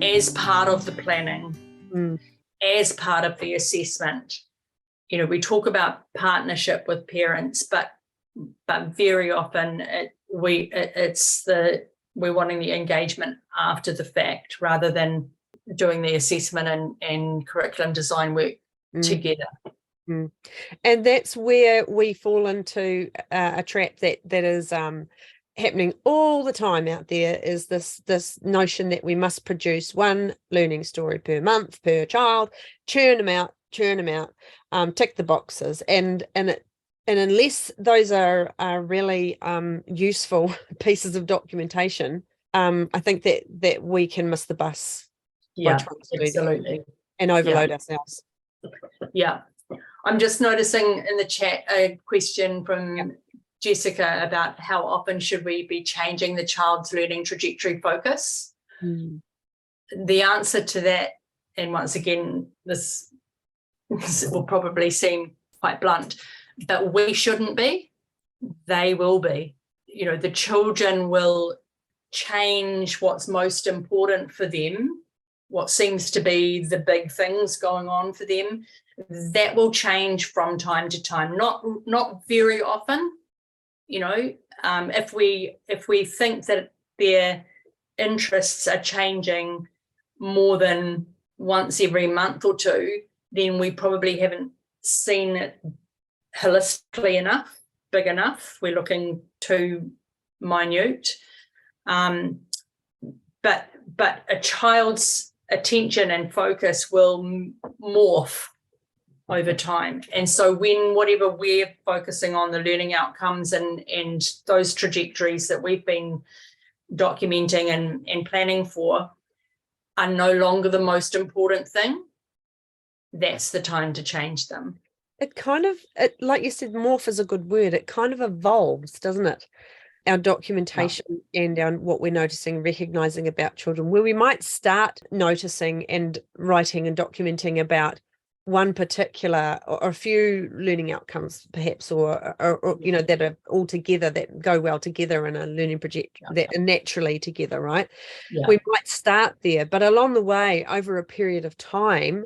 as part of the planning, Mm. as part of the assessment. We talk about partnership with parents, but very often we're wanting the engagement after the fact rather than doing the assessment and curriculum design work together. Mm. And that's where we fall into a trap that is happening all the time out there, is this notion that we must produce one learning story per month per child, churn them out, tick the boxes, and unless those are really useful pieces of documentation, I think that we can miss the bus. Yeah, absolutely. And overload ourselves. Yeah. I'm just noticing in the chat a question from Jessica about how often should we be changing the child's learning trajectory focus? The answer to that, and once again, this will probably seem quite blunt, but we shouldn't be. They will be. The children will change what's most important for them, what seems to be the big things going on for them. That will change from time to time, not very often. If we think that their interests are changing more than once every month or two, then we probably haven't seen it holistically enough, big enough. We're looking too minute. But a child's attention and focus will morph over time. And so when whatever we're focusing on, the learning outcomes and those trajectories that we've been documenting and planning for are no longer the most important thing, that's the time to change them. It like you said, morph is a good word. It kind of evolves, doesn't it? Our documentation and what we're noticing, recognizing about children, where we might start noticing and writing and documenting about one particular or a few learning outcomes, perhaps, or that are all together, that go well together in a learning project, that are naturally together, right? We might start there, but along the way, over a period of time,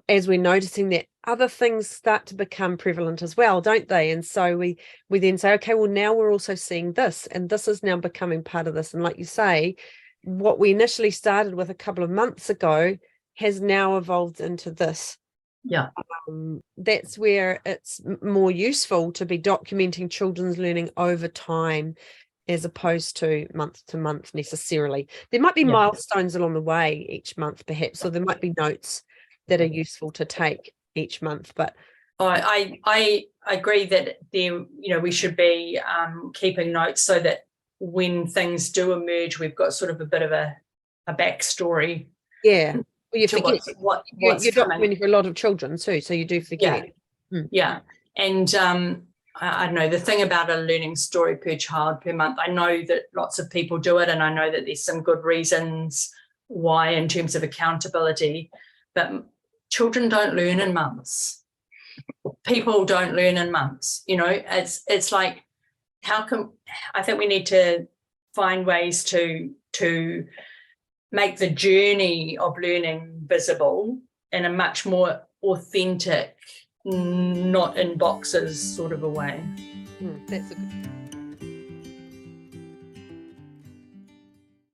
as we're noticing that, other things start to become prevalent as well, don't they? And so we then say, okay, well, now we're also seeing this, and this is now becoming part of this. And like you say, what we initially started with a couple of months ago has now evolved into this. Yeah. That's where it's more useful to be documenting children's learning over time as opposed to month necessarily. There might be milestones along the way each month, perhaps, or there might be notes that are useful to take each month. But I agree that we should be keeping notes so that when things do emerge, we've got sort of a bit of a backstory. Yeah. Well, you forget what's you're coming. documenting for a lot of children too, so you do forget. Yeah. And I don't know, the thing about a learning story per child per month, I know that lots of people do it, and I know that there's some good reasons why in terms of accountability, but children don't learn in months. People don't learn in months. It's like, I think we need to find ways to make the journey of learning visible in a much more authentic, not in boxes sort of a way. That's a good